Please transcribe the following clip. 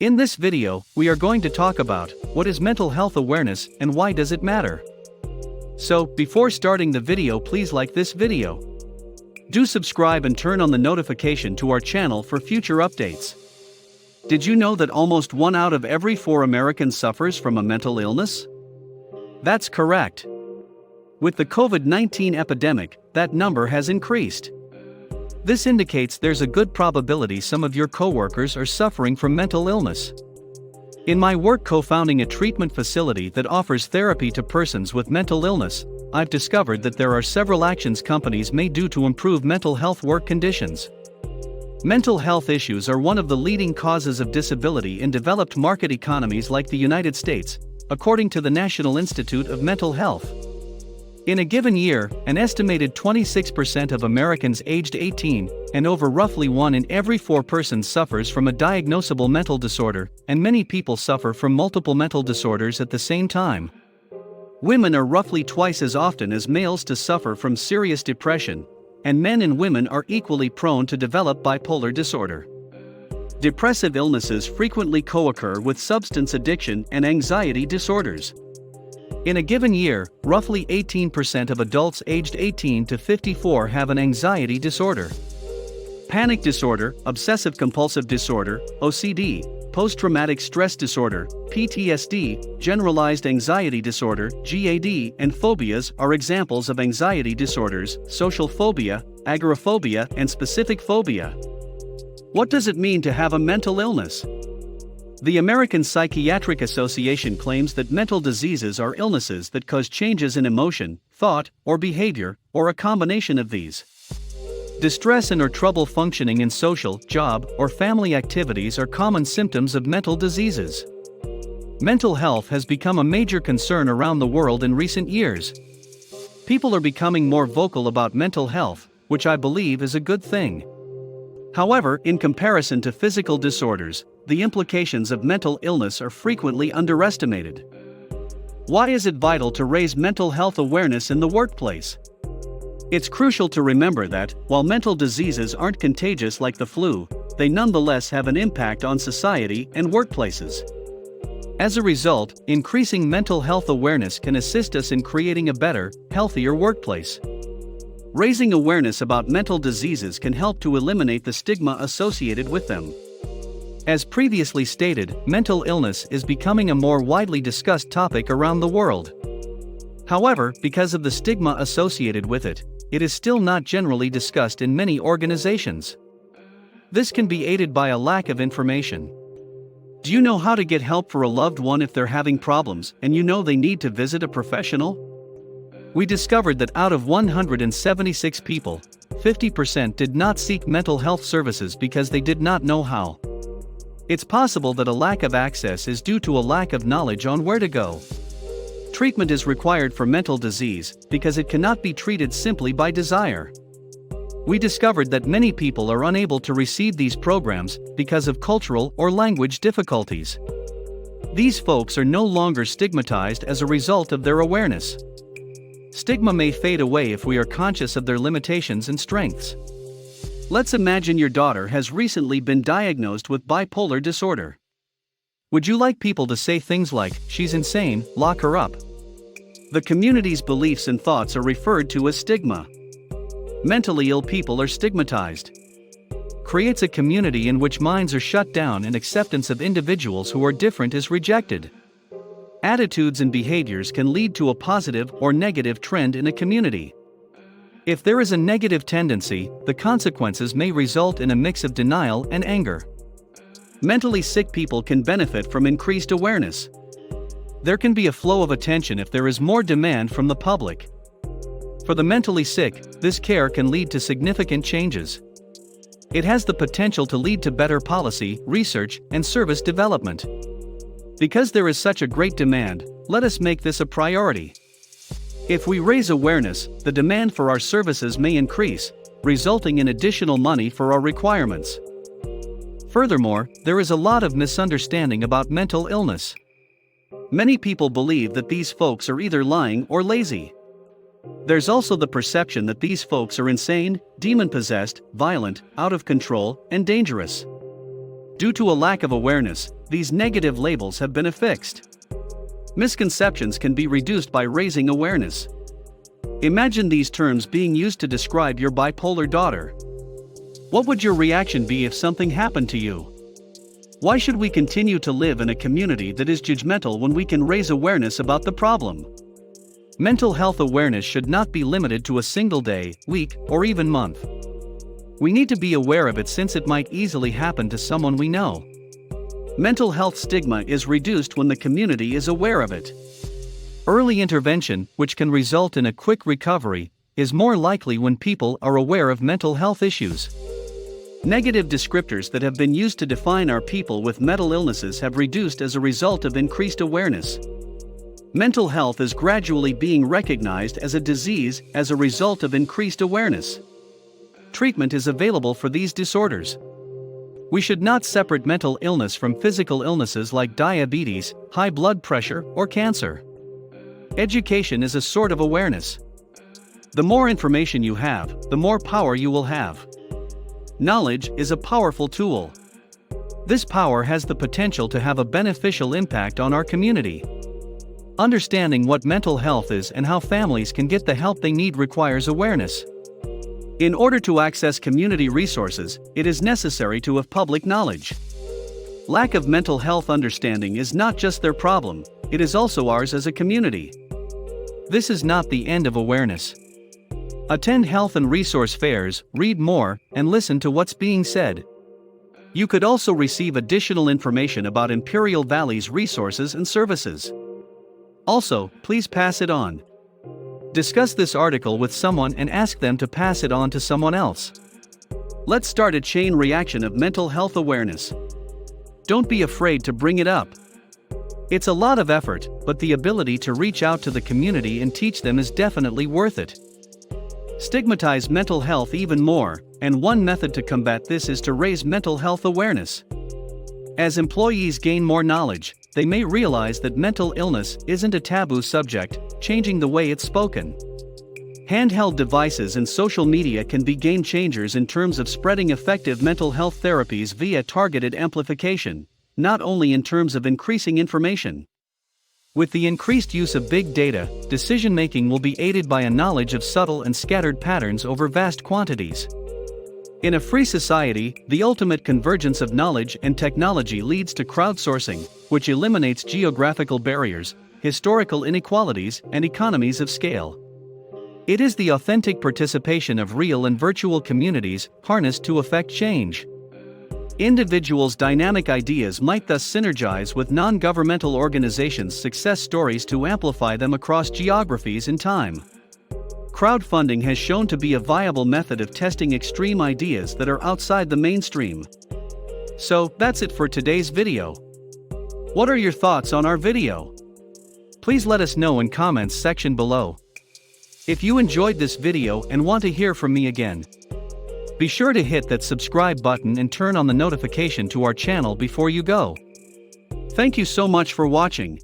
In this video, we are going to talk about what is mental health awareness and why does it matter. So, before starting the video, please like this video. Do subscribe and turn on the notification to our channel for future updates. Did you know that almost 1 out of every 4 Americans suffers from a mental illness? That's correct. With the COVID-19 epidemic, that number has increased. This indicates there's a good probability some of your coworkers are suffering from mental illness. In my work co-founding a treatment facility that offers therapy to persons with mental illness, I've discovered that there are several actions companies may do to improve mental health work conditions. Mental health issues are one of the leading causes of disability in developed market economies like the United States, according to the National Institute of Mental Health. In a given year, an estimated 26% of Americans aged 18 and over, roughly 1 in every 4 persons, suffers from a diagnosable mental disorder, and many people suffer from multiple mental disorders at the same time. Women are roughly twice as often as males to suffer from serious depression, and men and women are equally prone to develop bipolar disorder. Depressive illnesses frequently co-occur with substance addiction and anxiety disorders. In a given year, roughly 18% of adults aged 18 to 54 have an anxiety disorder. Panic disorder, obsessive-compulsive disorder, OCD, post-traumatic stress disorder, PTSD, generalized anxiety disorder, GAD, and phobias are examples of anxiety disorders, social phobia, agoraphobia, and specific phobia. What does it mean to have a mental illness? The American Psychiatric Association claims that mental diseases are illnesses that cause changes in emotion, thought, or behavior, or a combination of these. Distress and/or trouble functioning in social, job, or family activities are common symptoms of mental diseases. Mental health has become a major concern around the world in recent years. People are becoming more vocal about mental health, which I believe is a good thing. However, in comparison to physical disorders, the implications of mental illness are frequently underestimated. Why is it vital to raise mental health awareness in the workplace? It's crucial to remember that, while mental diseases aren't contagious like the flu, they nonetheless have an impact on society and workplaces. As a result, increasing mental health awareness can assist us in creating a better, healthier workplace. Raising awareness about mental diseases can help to eliminate the stigma associated with them. As previously stated, mental illness is becoming a more widely discussed topic around the world. However, because of the stigma associated with it, it is still not generally discussed in many organizations. This can be aided by a lack of information. Do you know how to get help for a loved one if they're having problems and you know they need to visit a professional? We discovered that out of 176 people, 50% did not seek mental health services because they did not know how. It's possible that a lack of access is due to a lack of knowledge on where to go. Treatment is required for mental disease because it cannot be treated simply by desire. We discovered that many people are unable to receive these programs because of cultural or language difficulties. These folks are no longer stigmatized as a result of their awareness. Stigma may fade away if we are conscious of their limitations and strengths. Let's imagine your daughter has recently been diagnosed with bipolar disorder. Would you like people to say things like, "She's insane, lock her up"? The community's beliefs and thoughts are referred to as stigma. Mentally ill people are stigmatized. Creates a community in which minds are shut down and acceptance of individuals who are different is rejected. Attitudes and behaviors can lead to a positive or negative trend in a community. If there is a negative tendency, the consequences may result in a mix of denial and anger. Mentally sick people can benefit from increased awareness. There can be a flow of attention if there is more demand from the public. For the mentally sick, this care can lead to significant changes. It has the potential to lead to better policy, research, and service development. Because there is such a great demand, let us make this a priority. If we raise awareness, the demand for our services may increase, resulting in additional money for our requirements. Furthermore, there is a lot of misunderstanding about mental illness. Many people believe that these folks are either lying or lazy. There's also the perception that these folks are insane, demon-possessed, violent, out of control, and dangerous. Due to a lack of awareness, these negative labels have been affixed. Misconceptions can be reduced by raising awareness. Imagine these terms being used to describe your bipolar daughter. What would your reaction be if something happened to you? Why should we continue to live in a community that is judgmental when we can raise awareness about the problem? Mental health awareness should not be limited to a single day, week, or even month. We need to be aware of it since it might easily happen to someone we know. Mental health stigma is reduced when the community is aware of it. Early intervention, which can result in a quick recovery, is more likely when people are aware of mental health issues. Negative descriptors that have been used to define our people with mental illnesses have reduced as a result of increased awareness. Mental health is gradually being recognized as a disease as a result of increased awareness. Treatment is available for these disorders. We should not separate mental illness from physical illnesses like diabetes, high blood pressure, or cancer. Education is a sort of awareness. The more information you have, the more power you will have. Knowledge is a powerful tool. This power has the potential to have a beneficial impact on our community. Understanding what mental health is and how families can get the help they need requires awareness. In order to access community resources, it is necessary to have public knowledge. Lack of mental health understanding is not just their problem, it is also ours as a community. This is not the end of awareness. Attend health and resource fairs, read more, and listen to what's being said. You could also receive additional information about Imperial Valley's resources and services. Also, please pass it on. Discuss this article with someone and ask them to pass it on to someone else. Let's start a chain reaction of mental health awareness. Don't be afraid to bring it up. It's a lot of effort, but the ability to reach out to the community and teach them is definitely worth it. Stigmatize mental health even more, and one method to combat this is to raise mental health awareness. As employees gain more knowledge, they may realize that mental illness isn't a taboo subject, changing the way it's spoken. Handheld devices and social media can be game changers in terms of spreading effective mental health therapies via targeted amplification, not only in terms of increasing information. With the increased use of big data, decision-making will be aided by a knowledge of subtle and scattered patterns over vast quantities. In a free society, the ultimate convergence of knowledge and technology leads to crowdsourcing, which eliminates geographical barriers, historical inequalities, and economies of scale. It is the authentic participation of real and virtual communities harnessed to effect change. Individuals' dynamic ideas might thus synergize with non-governmental organizations' success stories to amplify them across geographies and time. Crowdfunding has shown to be a viable method of testing extreme ideas that are outside the mainstream. So, that's it for today's video. What are your thoughts on our video? Please let us know in comments section below. If you enjoyed this video and want to hear from me again, be sure to hit that subscribe button and turn on the notification to our channel before you go. Thank you so much for watching.